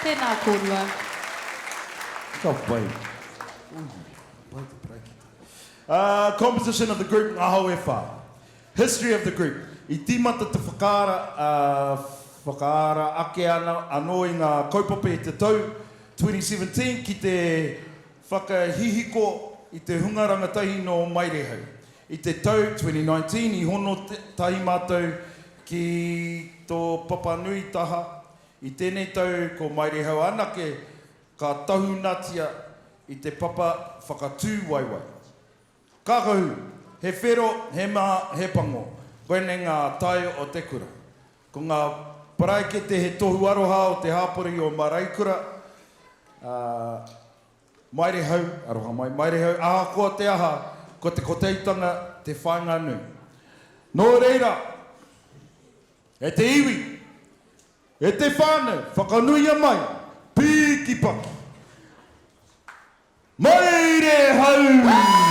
Tēnā kōrua. Ka pai. Composition of the group, aho e whā. History of the group. I tīmata te whakaara ake ana anō i ngā kaupapa i te tau 2017 ki te whakahihiko i te hunga rangatahi no Mairehau. I te tau 2019 i hono tahi mātou ki tō papanui taha. I tēnei tau ko Mairehau anake ka tahunatia i te papa whakatū waiwai. Kākahu, he whero, he maha, he pango. Koene ngā tai o te kura. Ko ngā paraikete he tohu aroha o te hāpori o Maraikura. Mairehau, aroha mai, Mairehau, aha ko te aha, ko te koteitanga te whainga nui. Nō reira, e te iwi, e te whānau, whakanuia mai, pīki paki. Mairehau!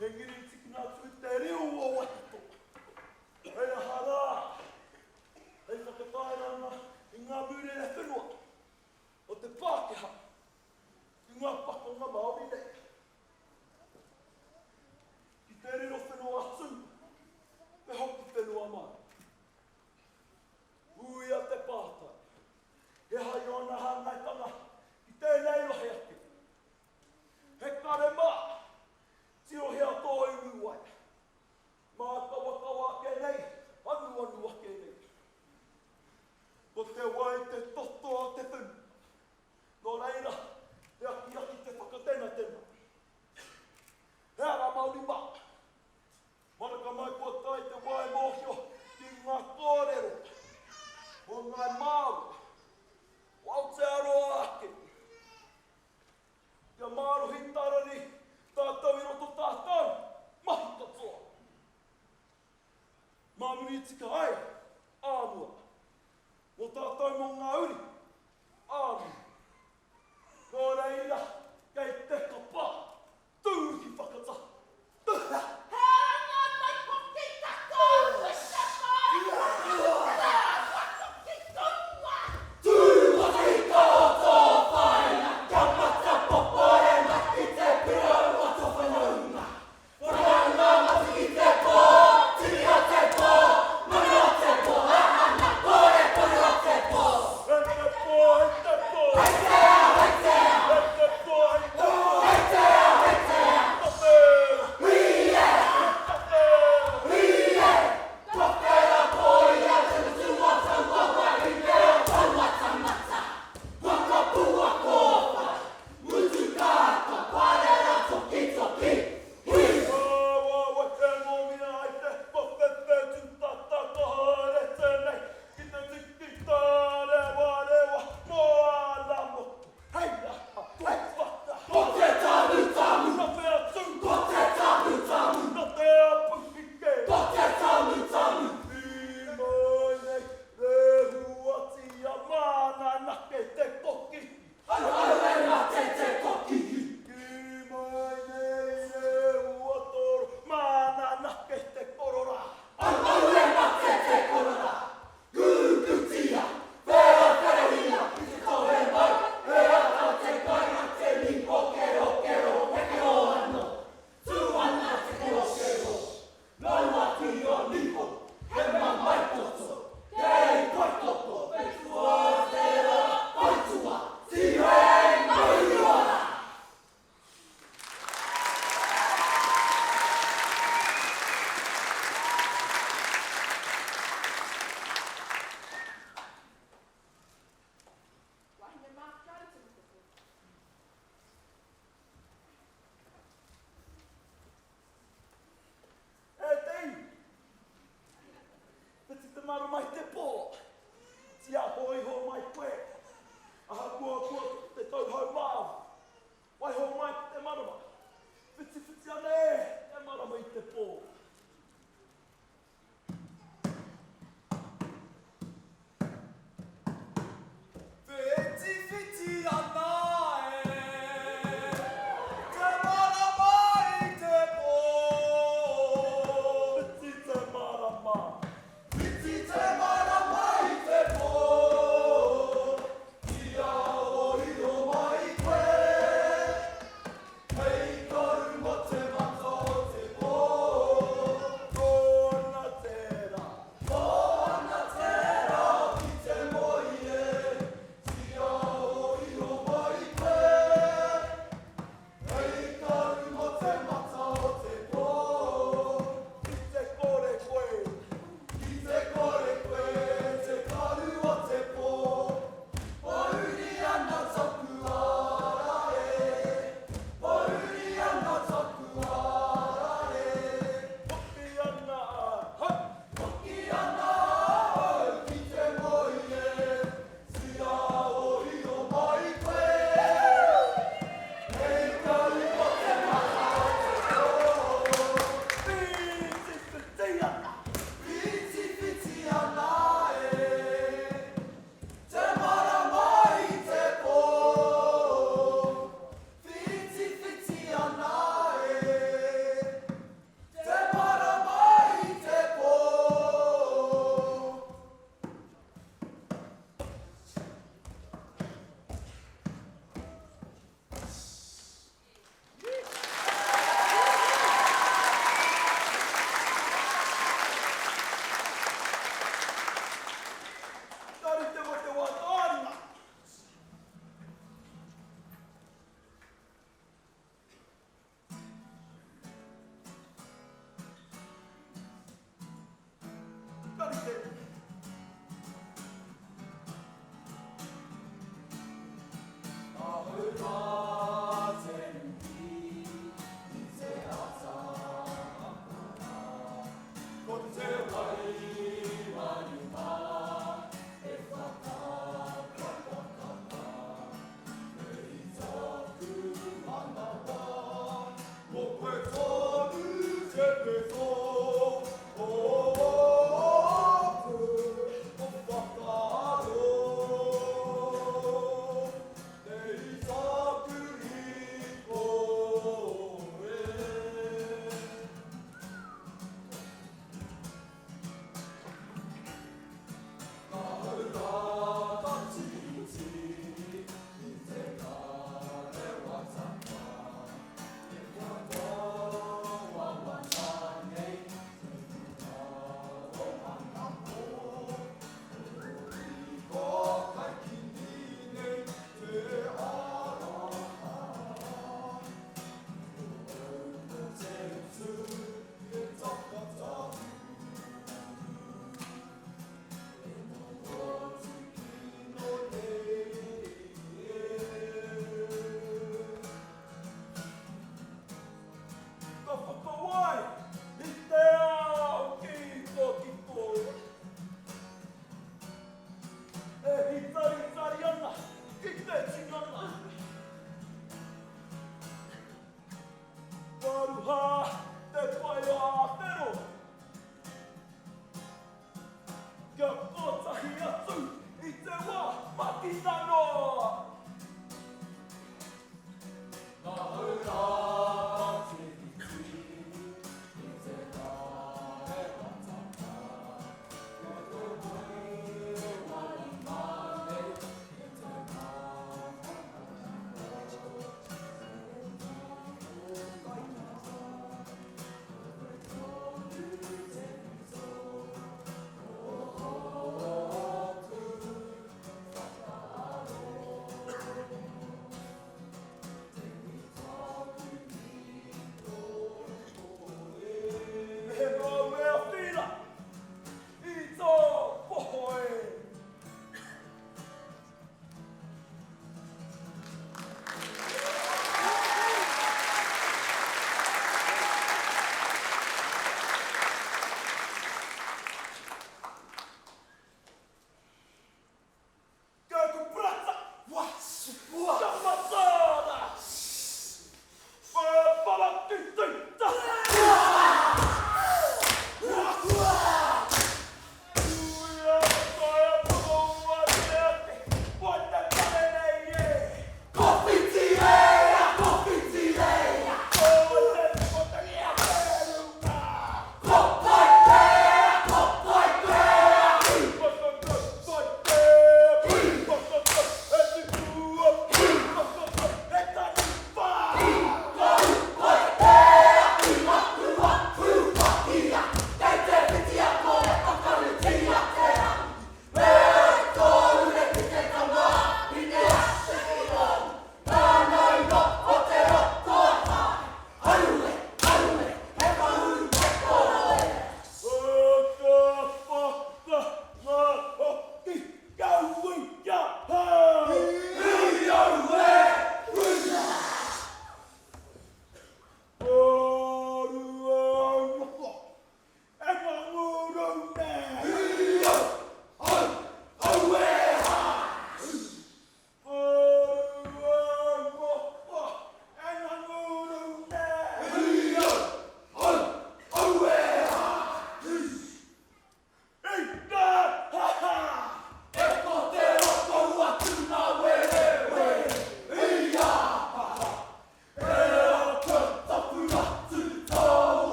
He ngiri tiki nā tui te reo o Waitaha. Hei hara. Hei whakatairanga i ngā mure e whenua. O te Pākehā. I ngā pakonga Māori nei. Ki te riro whenua atu. Me hoki whenua mai. Ui a te pātai. He hai o na hānaitanga ki tēnei rohe ake. He kare mā. Tio hea tō iwi wai. Mā kawa ake nei. Anu ake nei. Ko te wai te toto a te whinu. Nō reira, te aki te whakatena. He ara Māori mā. Maraka mai kua tai te wai mōhio ki ngā kōrero. O ngā Māori. O Aotearoa ake. Kia mārohi tarani, tātou i roto tātou, mahi katoa. Māmuri tika ai, āmua. O tātou mō ngā uri, āmua. Nō reira, kei te kapa, tūki whakata. Te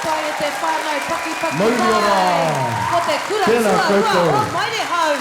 pai e te whānau paki Mauri ora. ko te kura Tēnā Tuarua koutou. o Mairehau.